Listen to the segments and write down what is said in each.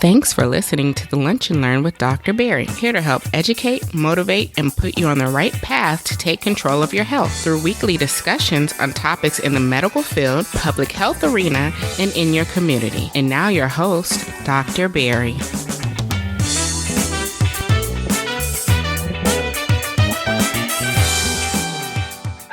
Thanks for listening to the Lunch and Learn with Dr. Barry, here to help educate, motivate, and put you on the right path to take control of your health through weekly discussions on topics in the medical field, public health arena, and in your community. And now your host, Dr. Barry.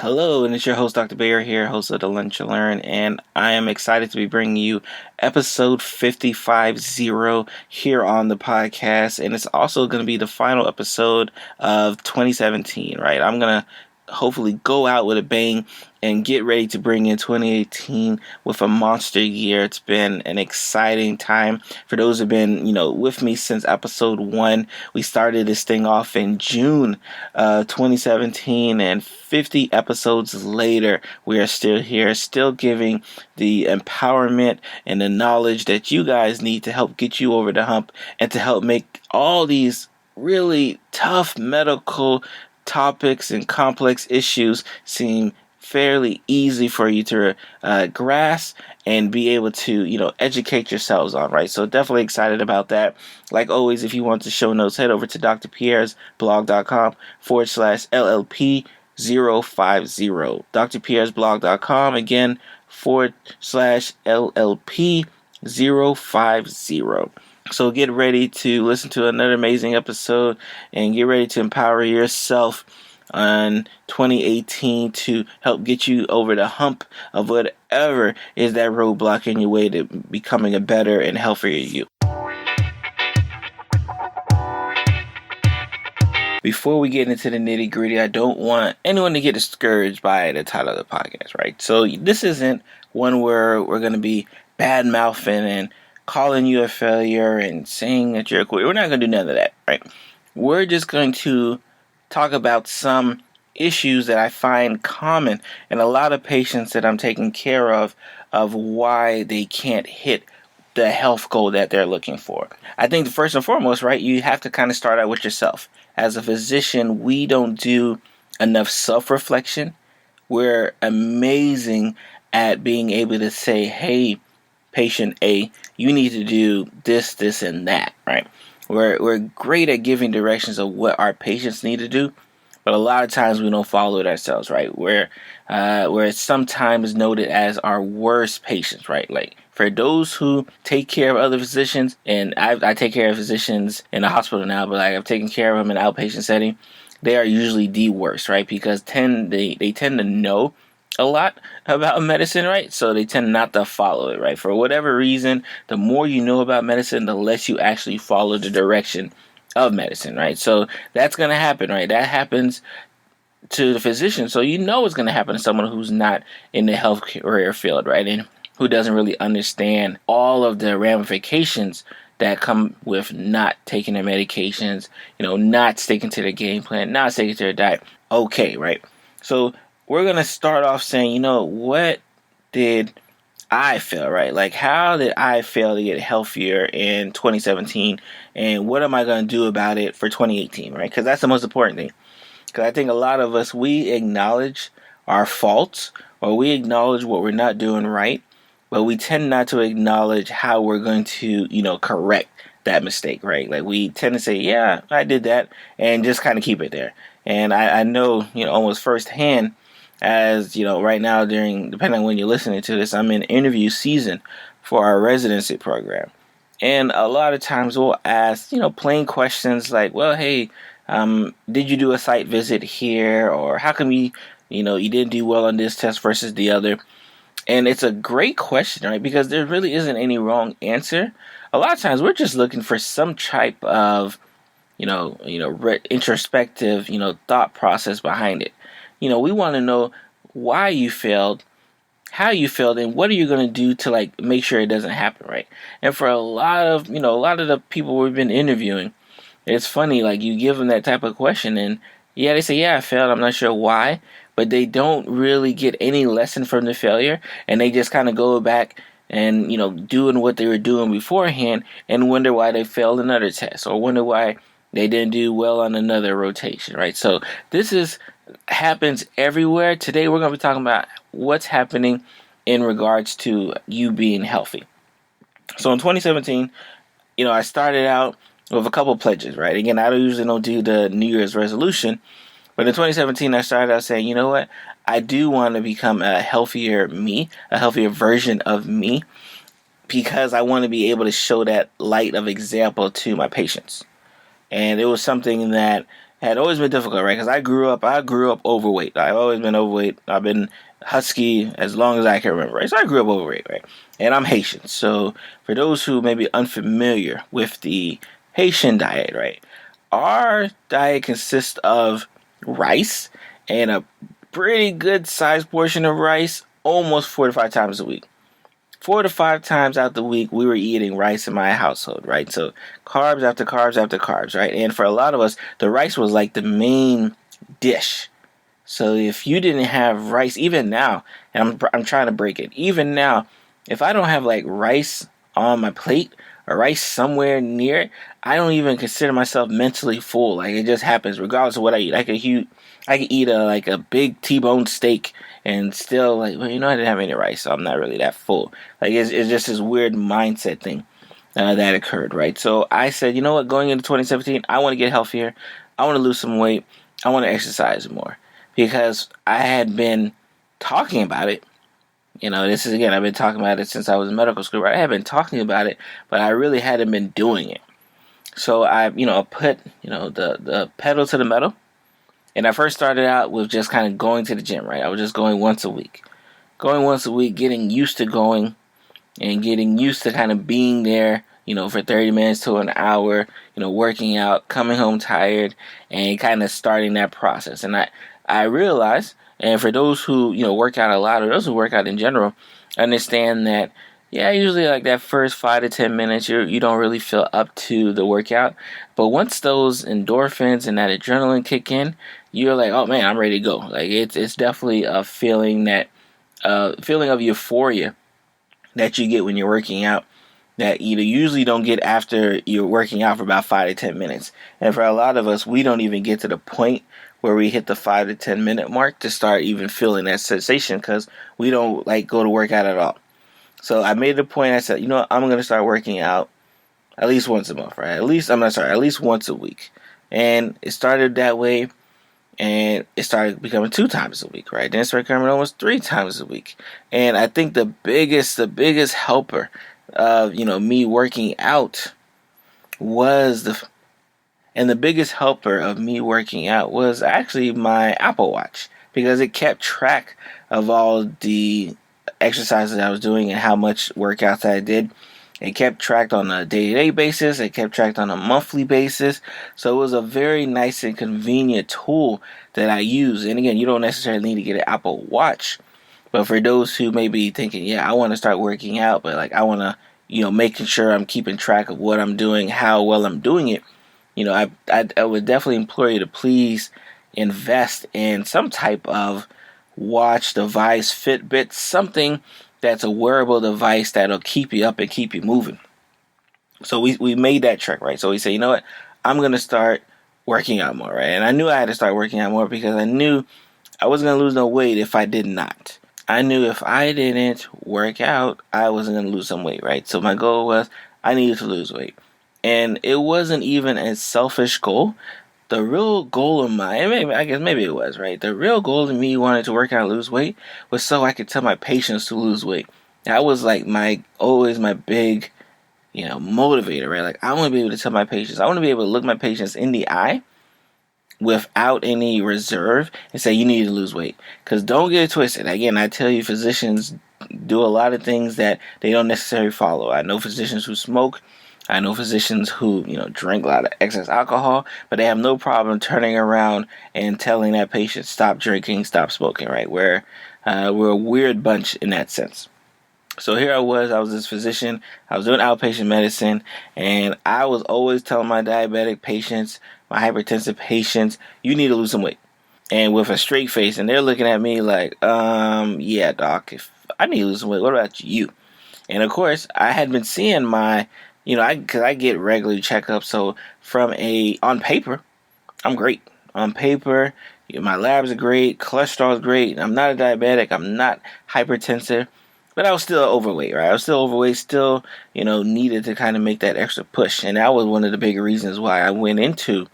Hello, and it's your host, Dr. Pierre here, host of the Lunch and Learn, and I am excited to be bringing you episode 550 here on the podcast, and it's also going to be the final episode of 2017, right? I'm going to hopefully go out with a bang and get ready to bring in 2018 with a monster year. It's been an exciting time for those who've been, with me since episode 1. We started this thing off in June 2017, and 50 episodes later, we are still here, still giving the empowerment and the knowledge that you guys need to help get you over the hump and to help make all these really tough medical topics and complex issues seem fairly easy for you to grasp and be able to, educate yourselves on, right? So definitely excited about that. Like always, if you want the show notes, head over to drpierresblog.com/LLP050. drpierresblog.com, again, /LLP050. So get ready to listen to another amazing episode and get ready to empower yourself on 2018 to help get you over the hump of whatever is that roadblock in your way to becoming a better and healthier you. Before we get into the nitty gritty, I don't want anyone to get discouraged by the title of the podcast, right? So this isn't one where we're going to be bad mouthing and calling you a failure and saying that you're a quit. We're not going to do none of that, right? We're just going to talk about some issues that I find common in a lot of patients that I'm taking care of why they can't hit the health goal that they're looking for. I think first and foremost, right, you have to kind of start out with yourself. As a physician, we don't do enough self-reflection. We're amazing at being able to say, hey, patient A, you need to do this, this, and that, right? We're great at giving directions of what our patients need to do, but a lot of times we don't follow it ourselves, right? We're sometimes noted as our worst patients, right? Like for those who take care of other physicians, and I take care of physicians in the hospital now, but like I've taken care of them in an outpatient setting, they are usually the worst, right? Because they tend to know a lot about medicine, right? So they tend not to follow it, right? For whatever reason, the more you know about medicine, the less you actually follow the direction of medicine, right? So that's going to happen, right? That happens to the physician. So it's going to happen to someone who's not in the healthcare field, right? And who doesn't really understand all of the ramifications that come with not taking their medications, not sticking to their game plan, not sticking to their diet. Okay, right? So we're going to start off saying, what did I fail, right? Like, how did I fail to get healthier in 2017? And what am I going to do about it for 2018, right? Because that's the most important thing. Because I think a lot of us, we acknowledge our faults or we acknowledge what we're not doing right, but we tend not to acknowledge how we're going to, correct that mistake, right? Like we tend to say, yeah, I did that, and just kind of keep it there. And I know, almost firsthand, as right now depending on when you're listening to this, I'm in interview season for our residency program. And a lot of times we'll ask, plain questions like, well, hey, did you do a site visit here? Or how come you didn't do well on this test versus the other? And it's a great question, right? Because there really isn't any wrong answer. A lot of times we're just looking for some type of, introspective, thought process behind it. We want to know why you failed, how you failed, and what are you going to do to make sure it doesn't happen, right? And for a lot of the people we've been interviewing, it's funny, you give them that type of question and yeah, they say, yeah, I failed. I'm not sure why, but they don't really get any lesson from the failure, and they just kind of go back and doing what they were doing beforehand and wonder why they failed another test or wonder why they didn't do well on another rotation, right? So this happens everywhere. Today we're going to be talking about what's happening in regards to you being healthy. So in 2017, I started out with a couple pledges, right? Again, I usually don't do the New Year's resolution, but in 2017, I started out saying, you know what? I do want to become a healthier me, a healthier version of me, because I want to be able to show that light of example to my patients. And it was something that had always been difficult, right? Because I grew up overweight. I've always been overweight. I've been husky as long as I can remember, right? So I grew up overweight, right? And I'm Haitian. So for those who may be unfamiliar with the Haitian diet, right? Our diet consists of rice and a pretty good sized portion of rice almost 4 to 5 times a week. 4 to 5 times out the week, we were eating rice in my household, right? So carbs after carbs after carbs, right? And for a lot of us, the rice was like the main dish. So if you didn't have rice, even now, and I'm trying to break it, even now, if I don't have like rice on my plate or rice somewhere near it, I don't even consider myself mentally full. Like, it just happens regardless of what I eat. I could eat a big T-bone steak and still, like, well, I didn't have any rice, so I'm not really that full. Like, it's just this weird mindset thing that occurred, right? So I said, you know what, going into 2017, I want to get healthier. I want to lose some weight. I want to exercise more, because I had been talking about it. This is, again, I've been talking about it since I was in medical school, right? I had been talking about it, but I really hadn't been doing it. So I, put, the pedal to the metal. And I first started out with just kind of going to the gym, right? I was just going once a week. Getting used to going and getting used to kind of being there, for 30 minutes to an hour, working out, coming home tired, and kind of starting that process. And I realized, and for those who, work out a lot, or those who work out in general, understand that, yeah, usually like that first 5 to 10 minutes, you don't really feel up to the workout. But once those endorphins and that adrenaline kick in, you're like, oh man, I'm ready to go. Like, it's definitely a feeling of euphoria that you get when you're working out that you usually don't get after you're working out for about 5 to 10 minutes. And for a lot of us, we don't even get to the point where we hit the 5 to 10 minute mark to start even feeling that sensation, because we don't like go to work out at all. So I made the point. I said, I'm going to start working out at least once a month, right? At least once a week. And it started that way, and it started becoming 2 times a week, right? Then it started becoming almost 3 times a week. And I think the biggest helper of, me working out was the biggest helper of me working out was actually my Apple Watch, because it kept track of all the exercises I was doing and how much workouts I did. It kept tracked on a day-to-day basis. It kept tracked on a monthly basis. So it was a very nice and convenient tool that I use. And again, you don't necessarily need to get an Apple Watch. But for those who may be thinking, yeah, I want to start working out, but like I want to, making sure I'm keeping track of what I'm doing, how well I'm doing it. I would definitely implore you to please invest in some type of watch device, Fitbit, something that's a wearable device that'll keep you up and keep you moving. So we made that trek, right? So we say, you know what, I'm going to start working out more, right? And I knew I had to start working out more because I knew I wasn't going to lose no weight if I did not. I knew if I didn't work out, I wasn't going to lose some weight, right? So my goal was I needed to lose weight. And it wasn't even a selfish goal. The real goal of mine, maybe it was, right? The real goal of me wanting to work out and lose weight was so I could tell my patients to lose weight. That was like always my big, motivator, right? Like, I want to be able to tell my patients, I want to be able to look my patients in the eye without any reserve and say, you need to lose weight. Because don't get it twisted. Again, I tell you, physicians do a lot of things that they don't necessarily follow. I know physicians who smoke. I know physicians who, drink a lot of excess alcohol, but they have no problem turning around and telling that patient, stop drinking, stop smoking, right? We're a weird bunch in that sense. So here I was this physician, I was doing outpatient medicine, and I was always telling my diabetic patients, my hypertensive patients, you need to lose some weight. And with a straight face, and they're looking at me like, yeah, doc, if I need to lose some weight, what about you? And of course, I had been seeing my, because I get regular checkups, so on paper, I'm great. On paper, my labs are great, cholesterol is great, I'm not a diabetic, I'm not hypertensive. But I was still overweight, right? I was still overweight, still, needed to kind of make that extra push. And that was one of the big reasons why I went into,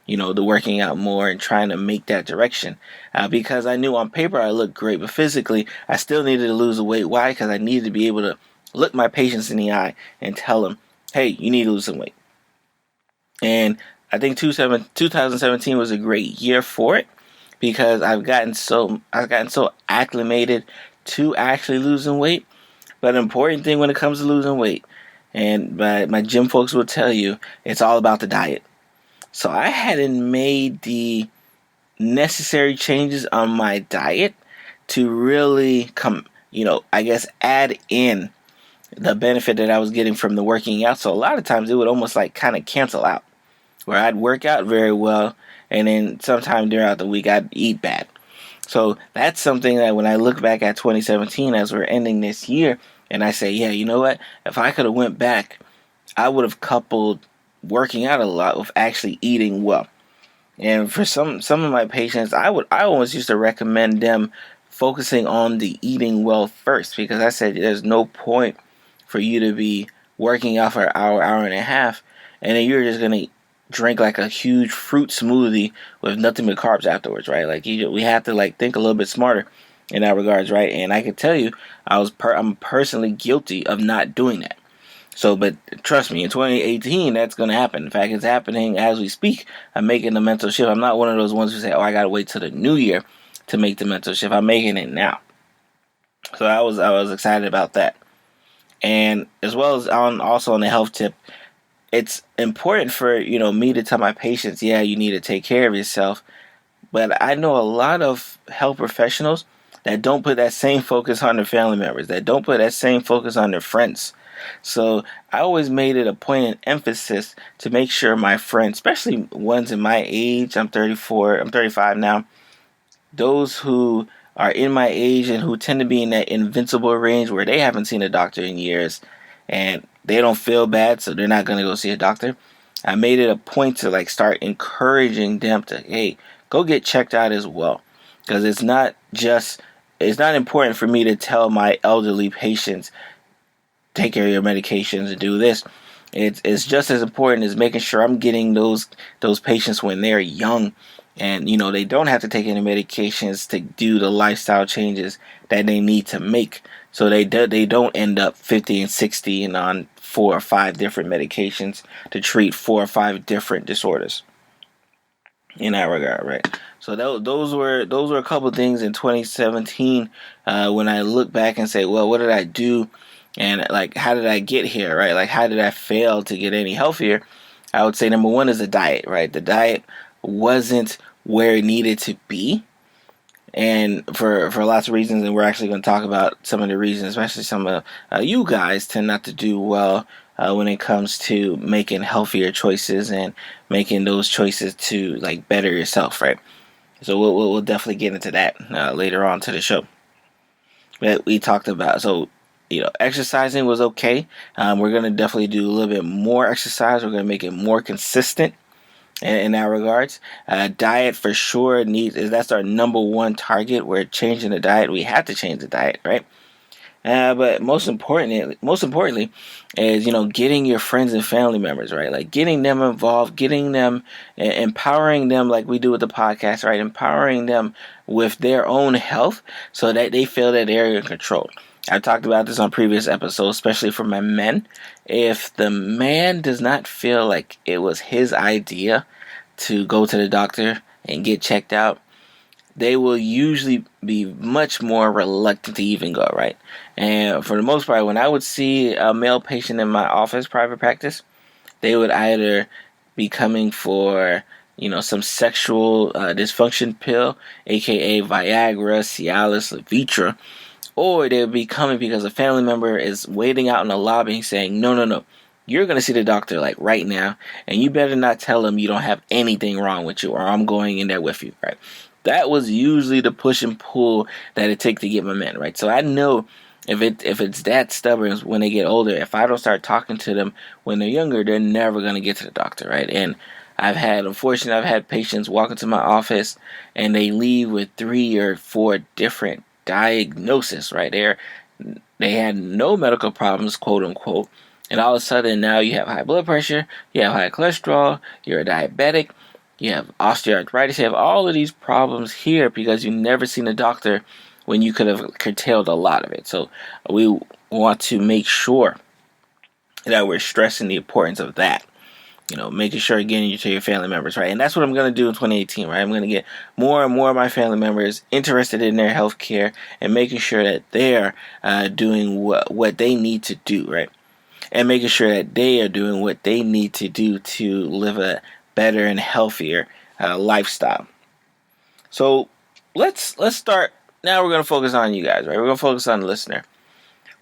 the working out more and trying to make that direction. Because I knew on paper I looked great, but physically I still needed to lose the weight. Why? Because I needed to be able to look my patients in the eye and tell them, hey, you need to lose some weight. And I think 2017 was a great year for it, because I've gotten so acclimated to actually losing weight. But an important thing when it comes to losing weight, and my gym folks will tell you, it's all about the diet. So I hadn't made the necessary changes on my diet to really add in the benefit that I was getting from the working out. So a lot of times it would almost like kind of cancel out, where I'd work out very well, and then sometime throughout the week I'd eat bad. So that's something that when I look back at 2017 as we're ending this year, and I say, yeah, you know what? If I could have went back, I would have coupled working out a lot with actually eating well. And for some of my patients, I always used to recommend them focusing on the eating well first, because I said there's no point for you to be working out for an hour and a half, and then you're just gonna drink like a huge fruit smoothie with nothing but carbs afterwards, right? Like we have to think a little bit smarter in that regards, right? And I can tell you, I'm personally guilty of not doing that. So, but trust me, in 2018, that's going to happen. In fact, it's happening as we speak. I'm making the mental shift. I'm not one of those ones who say, oh, I got to wait till the new year to make the mental shift. I'm making it now. So I was excited about that. And as well as also on the health tip, it's important for, me to tell my patients, yeah, you need to take care of yourself. But I know a lot of health professionals that don't put that same focus on their family members, that don't put that same focus on their friends. So I always made it a point and emphasis to make sure my friends, especially ones in my age, I'm 35 now, those who are in my age and who tend to be in that invincible range where they haven't seen a doctor in years and they don't feel bad, so they're not going to go see a doctor. I made it a point to start encouraging them to, hey, go get checked out as well. Because it's not important for me to tell my elderly patients, take care of your medications and do this. It's just as important as making sure I'm getting those patients when they're young, and they don't have to take any medications to do the lifestyle changes that they need to make, so they don't end up 50 and 60 and on 4 or 5 different medications to treat 4 or 5 different disorders. In that regard, right? So those were a couple of things in 2017 when I look back and say, well, what did I do? And how did I get here, right? How did I fail to get any healthier? I would say number one is the diet, right? The diet wasn't where it needed to be, and for lots of reasons. And we're actually going to talk about some of the reasons, especially some of you guys tend not to do well when it comes to making healthier choices and making those choices to better yourself, right? So we'll definitely get into that later on to the show. But we talked about exercising was okay. We're going to definitely do a little bit more exercise. We're going to make it more consistent in that regards. Diet for sure that's our number one target. We're changing the diet. We have to change the diet, right? But most importantly is, getting your friends and family members, right? Getting them involved, getting them, empowering them like we do with the podcast, right? Empowering them with their own health so that they feel that they're in control. I've talked about this on previous episodes, especially for my men. If the man does not feel like it was his idea to go to the doctor and get checked out, they will usually be much more reluctant to even go, right? And for the most part, when I would see a male patient in my office, private practice, they would either be coming for, some sexual dysfunction pill, aka Viagra, Cialis, Levitra, or they would be coming because a family member is waiting out in the lobby saying, no, you're going to see the doctor right now, and you better not tell him you don't have anything wrong with you, or I'm going in there with you, right? That was usually the push and pull that it takes to get my men, right? So I know if it's that stubborn when they get older, if I don't start talking to them when they're younger, they're never going to get to the doctor, right? And unfortunately, I've had patients walk into my office and they leave with 3 or 4 different diagnosis, right? they had no medical problems, quote unquote, and all of a sudden now you have high blood pressure, you have high cholesterol, you're a diabetic, you have osteoarthritis, you have all of these problems here because you've never seen a doctor when you could have curtailed a lot of it. So we want to make sure that we're stressing the importance of that. Making sure getting you to your family members, right? And that's what I'm going to do in 2018, right? I'm going to get more and more of my family members interested in their health care and making sure that they're doing what they need to do, right? And making sure that they are doing what they need to do to live a better and healthier lifestyle. So let's start. Now we're going to focus on you guys, right? We're going to focus on the listener.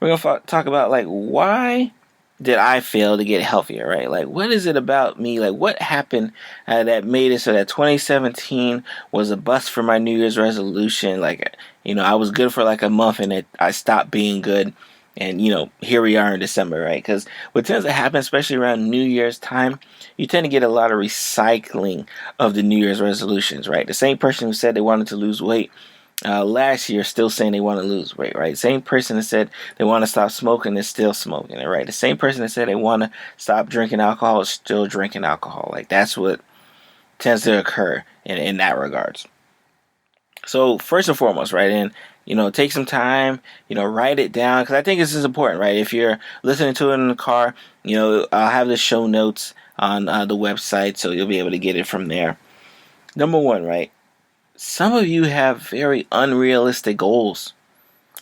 We're going to talk about why did I fail to get healthier, right? What is it about me? What happened that made it so that 2017 was a bust for my New Year's resolution? I was good for a month and I stopped being good. And, here we are in December, right? Because what tends to happen, especially around New Year's time, you tend to get a lot of recycling of the New Year's resolutions, right? The same person who said they wanted to lose weight last year still saying they want to lose weight, right? Same person that said they want to stop smoking is still smoking it, right? The same person that said they want to stop drinking alcohol is still drinking alcohol. That's what tends to occur in that regards. So first and foremost, right, and take some time, write it down, because I think this is important, right? If you're listening to it in the car, I'll have the show notes on the website, so you'll be able to get it from there. Number one, right? Some of you have very unrealistic goals,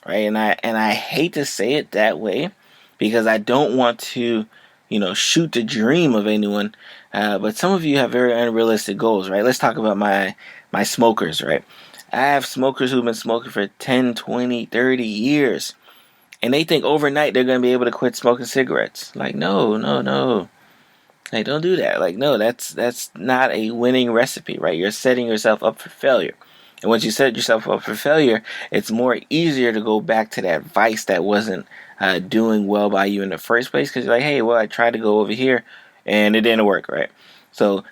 right? And I hate to say it that way because I don't want to, shoot the dream of anyone. But some of you have very unrealistic goals, right? Let's talk about my smokers, right? I have smokers who've been smoking for 10, 20, 30 years. And they think overnight they're going to be able to quit smoking cigarettes. No. Don't do that. No, that's not a winning recipe, right? You're setting yourself up for failure. And once you set yourself up for failure, it's more easier to go back to that vice that wasn't doing well by you in the first place. Because you're hey, well, I tried to go over here and it didn't work, right? So,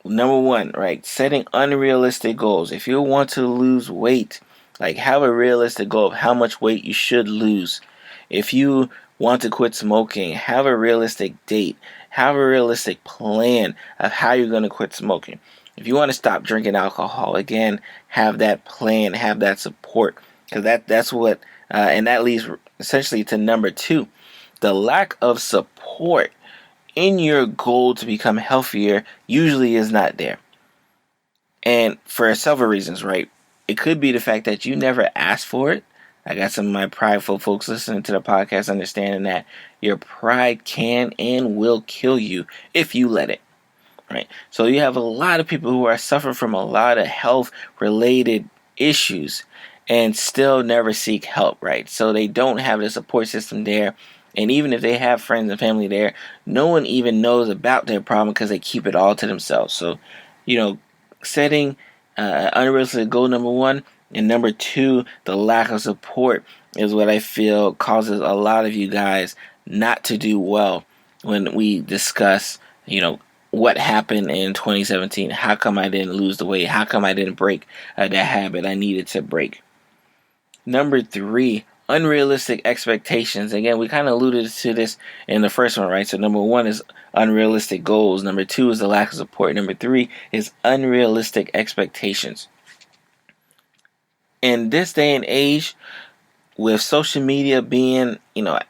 number one, right? Setting unrealistic goals. If you want to lose weight, have a realistic goal of how much weight you should lose. If you want to quit smoking, have a realistic date. Have a realistic plan of how you're going to quit smoking. If you want to stop drinking alcohol, again, have that plan, have that support. Because that's what, and that leads essentially to number two. The lack of support in your goal to become healthier usually is not there. And for several reasons, right? It could be the fact that you never asked for it. I got some of my prideful folks listening to the podcast understanding that your pride can and will kill you if you let it, right? So you have a lot of people who are suffering from a lot of health-related issues and still never seek help, right? So they don't have the support system there. And even if they have friends and family there, no one even knows about their problem because they keep it all to themselves. So, setting unrealistic goal, number one. And number two, the lack of support is what I feel causes a lot of you guys not to do well when we discuss, what happened in 2017. How come I didn't lose the weight? How come I didn't break that habit I needed to break? Number three, unrealistic expectations. Again, we kind of alluded to this in the first one, right? So number one is unrealistic goals. Number two is the lack of support. Number three is unrealistic expectations. In this day and age, with social media being,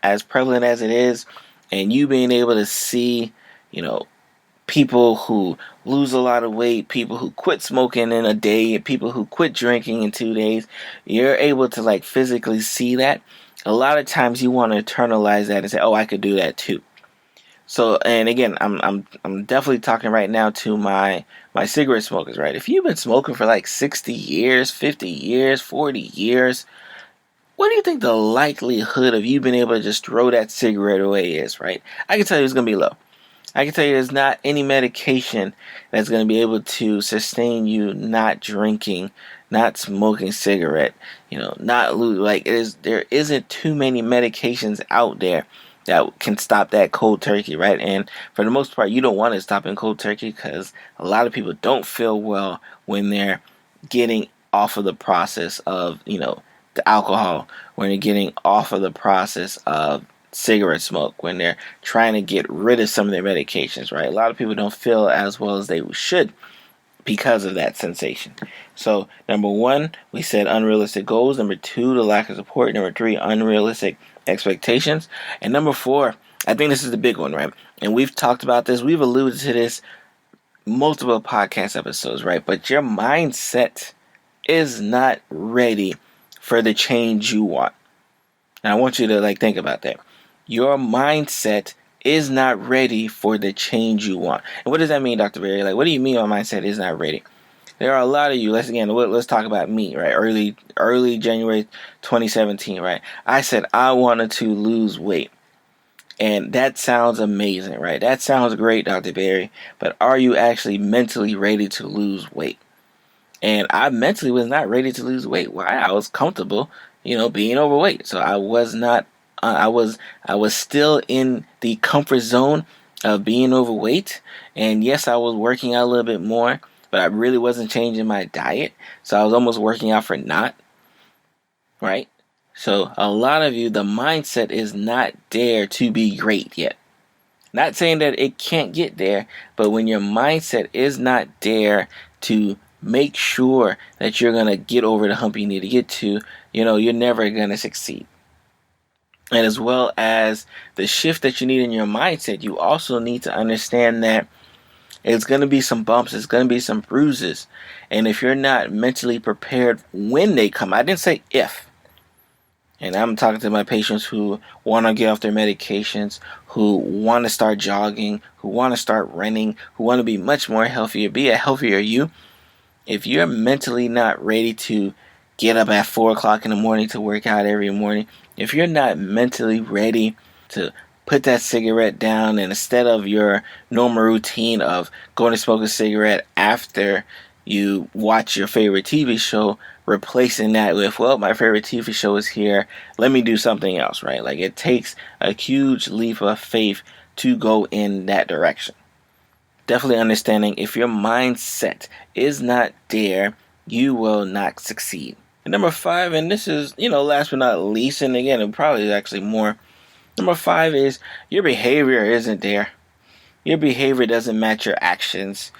as prevalent as it is, and you being able to see, people who lose a lot of weight, people who quit smoking in a day, people who quit drinking in 2 days, you're able to physically see that. A lot of times you want to internalize that and say, oh, I could do that too. So, and again, I'm definitely talking right now to my cigarette smokers, right? If you've been smoking for 60 years, 50 years, 40 years, what do you think the likelihood of you being able to just throw that cigarette away is, right? I can tell you it's going to be low. I can tell you there's not any medication that's going to be able to sustain you not drinking, not smoking cigarette, not lose. There isn't too many medications out there that can stop that cold turkey, right? And for the most part, you don't want to stop in cold turkey because a lot of people don't feel well when they're getting off of the process of, the alcohol, when they're getting off of the process of cigarette smoke, when they're trying to get rid of some of their medications, right? A lot of people don't feel as well as they should because of that sensation. So, number one, we said unrealistic goals. Number two, the lack of support. Number three, unrealistic expectations. And number four, I think this is the big one, right? And we've talked about this. We've alluded to this multiple podcast episodes, right? But your mindset is not ready for the change you want. And I want you to think about that. Your mindset is not ready for the change you want. And what does that mean, Dr. Barry? What do you mean my mindset is not ready? There are a lot of you. Let's talk about me, right? Early January 2017, right? I said I wanted to lose weight. And that sounds amazing, right? That sounds great, Dr. Barry. But are you actually mentally ready to lose weight? And I mentally was not ready to lose weight. Why? I was comfortable, being overweight. So I was not. I was still in the comfort zone of being overweight. And yes, I was working out a little bit more, but I really wasn't changing my diet. So I was almost working out for naught, right? So a lot of you, the mindset is not there to be great yet. Not saying that it can't get there, but when your mindset is not there to make sure that you're going to get over the hump you need to get to, you're never going to succeed. And as well as the shift that you need in your mindset, you also need to understand that it's going to be some bumps, it's going to be some bruises. And if you're not mentally prepared when they come, I didn't say if. And I'm talking to my patients who want to get off their medications, who want to start jogging, who want to start running, who want to be much more healthier, be a healthier you. If you're mentally not ready to get up at 4 o'clock in the morning to work out every morning, if you're not mentally ready to put that cigarette down, and instead of your normal routine of going to smoke a cigarette after you watch your favorite TV show, replacing that with, well, my favorite TV show is here, let me do something else, right? It takes a huge leap of faith to go in that direction. Definitely understanding if your mindset is not there, you will not succeed. And number 5, and this is, last but not least, and again, it probably is actually more. Number 5 is your behavior isn't there. Your behavior doesn't match your actions.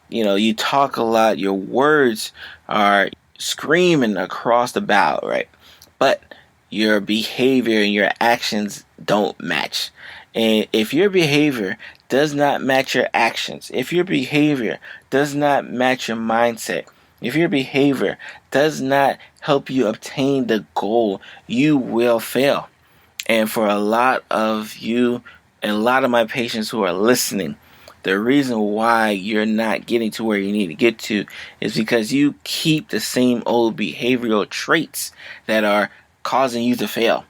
You talk a lot, your words are screaming across the bow, right? But your behavior and your actions don't match. And if your behavior does not match your actions, if your behavior does not match your mindset, if your behavior does not help you obtain the goal, you will fail. And for a lot of you and a lot of my patients who are listening, the reason why you're not getting to where you need to get to is because you keep the same old behavioral traits that are causing you to fail.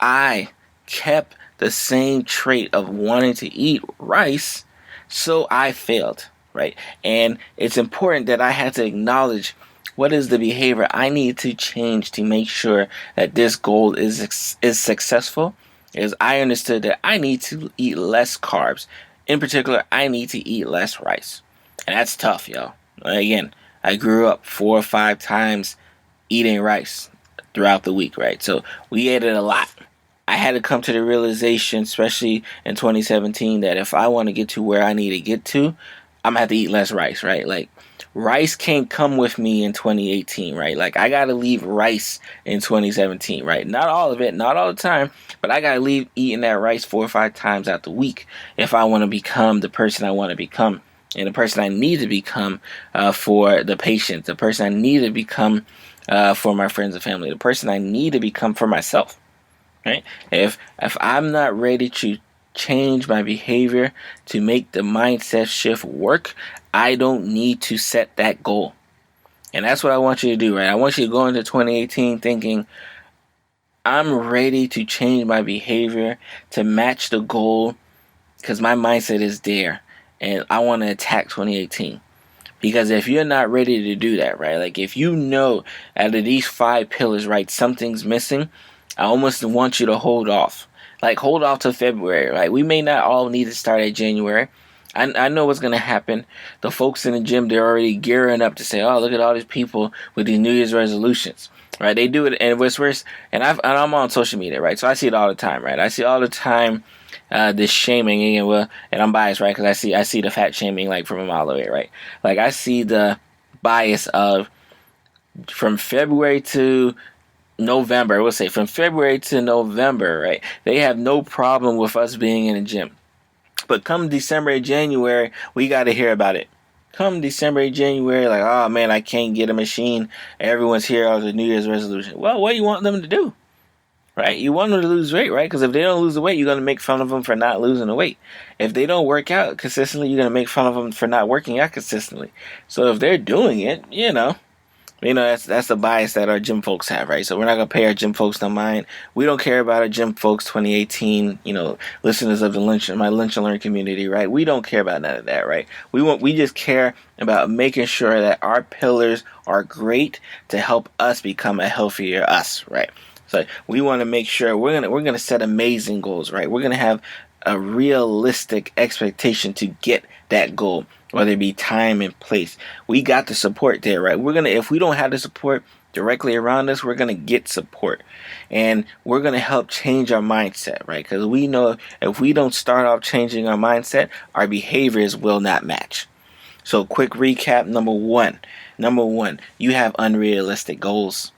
I kept the same trait of wanting to eat rice, so I failed, right? And it's important that I had to acknowledge what is the behavior I need to change to make sure that this goal is successful. Is I understood that I need to eat less carbs. In particular, I need to eat less rice. And that's tough, y'all. Again, I grew up 4 or 5 times eating rice throughout the week, right? So we ate it a lot. I had to come to the realization, especially in 2017, that if I want to get to where I need to get to, I'm going to have to eat less rice, right? Rice can't come with me in 2018, right? I got to leave rice in 2017, right? Not all of it, not all the time, but I got to leave eating that rice 4 or 5 times out the week if I want to become the person I want to become and the person I need to become for the patient, the person I need to become for my friends and family, the person I need to become for myself, right? If I'm not ready to change my behavior to make the mindset shift work, I don't need to set that goal. And that's what I want you to do, right? I want you to go into 2018 thinking, I'm ready to change my behavior to match the goal because my mindset is there and I want to attack 2018. Because if you're not ready to do that, right? If you know out of these 5 pillars, right, something's missing, I almost want you to hold off. Hold off till February, right? We may not all need to start at January. I know what's going to happen. The folks in the gym, they're already gearing up to say, oh, look at all these people with these New Year's resolutions. right? They do it, and what's worse, and I'm on social media, right? So I see it all the time, right? I see all the time this shaming, and I'm biased, right? Because I see the fat shaming like from a mile away, right? Like I see the bias of from February to November. We'll say from February to November, right? They have no problem with us being in the gym, but come December and January, we got to hear about it. Come December and January, like, oh man, I can't get a machine. Everyone's here on the New Year's resolution. Well, what do you want them to do? Right? You want them to lose weight, right? Because if they don't lose the weight, you're going to make fun of them for not losing the weight. If they don't work out consistently, you're going to make fun of them for not working out consistently. So if they're doing it, that's the bias that our gym folks have, right? So we're not going to pay our gym folks no mind. We don't care about our gym folks 2018, listeners of my Lunch and Learn community, right? We don't care about none of that, right? We just care about making sure that our pillars are great to help us become a healthier us, right? So we want to make sure we're gonna set amazing goals, right? We're gonna have a realistic expectation to get that goal, whether it be time and place. We got the support there, right? If we don't have the support directly around us, we're gonna get support, and we're gonna help change our mindset, right? Because we know if we don't start off changing our mindset, our behaviors will not match. So quick recap: number one, you have unrealistic goals.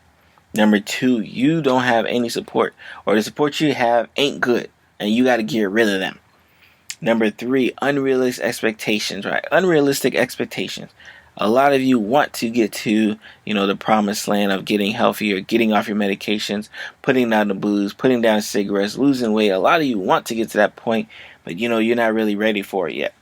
Number two, you don't have any support, or the support you have ain't good, and you got to get rid of them. Number three, unrealistic expectations, right? Unrealistic expectations. A lot of you want to get to, the promised land of getting healthier, getting off your medications, putting down the booze, putting down cigarettes, losing weight. A lot of you want to get to that point, but you're not really ready for it yet.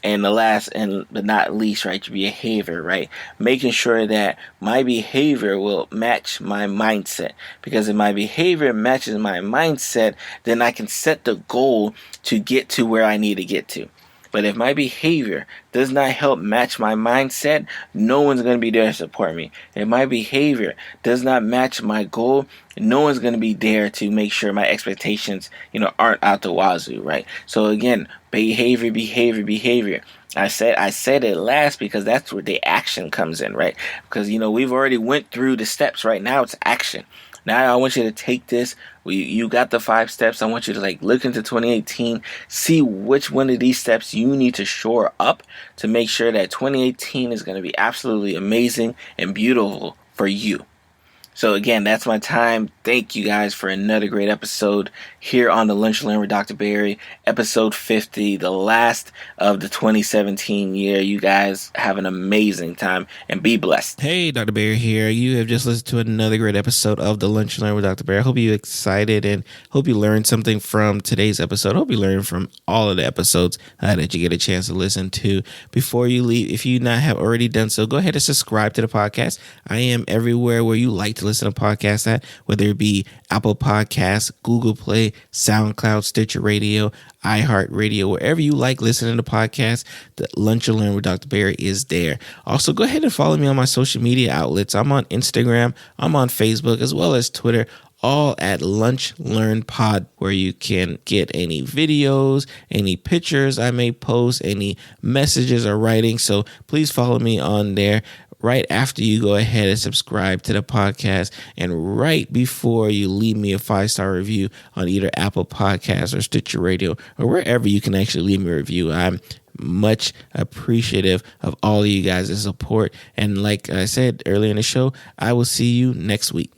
And the last but not least, right, your behavior, right? Making sure that my behavior will match my mindset. Because if my behavior matches my mindset, then I can set the goal to get to where I need to get to. But if my behavior does not help match my mindset, no one's going to be there to support me. If my behavior does not match my goal, no one's going to be there to make sure my expectations, aren't out the wazoo, right? So again, behavior. I said it last because that's where the action comes in, right? Because, we've already went through the steps, right? Now it's action. Now I want you to take this. You got the 5 steps. I want you to look into 2018, see which one of these steps you need to shore up to make sure that 2018 is going to be absolutely amazing and beautiful for you. So again, that's my time. Thank you guys for another great episode here on the Lunch and Learn with Dr. Barry, episode 50, the last of the 2017 year. You guys have an amazing time and be blessed. Hey, Dr. Barry here. You have just listened to another great episode of the Lunch and Learn with Dr. Barry. I hope you're excited and hope you learned something from today's episode. I hope you learned from all of the episodes that you get a chance to listen to. Before you leave, if you not have already done so, go ahead and subscribe to the podcast. I am everywhere where you like to listen to podcasts at, whether it be Apple Podcasts, Google Play, SoundCloud, Stitcher Radio, iHeartRadio, wherever you like listening to podcasts, the Lunch and Learn with Dr. Barry is there. Also, go ahead and follow me on my social media outlets. I'm on Instagram, I'm on Facebook, as well as Twitter, all at Lunch Learn Pod, where you can get any videos, any pictures I may post, any messages or writing. So please follow me on there. Right after you go ahead and subscribe to the podcast, and right before you leave me a 5-star review on either Apple Podcasts or Stitcher Radio or wherever you can actually leave me a review. I'm much appreciative of all of you guys' support. And like I said earlier in the show, I will see you next week.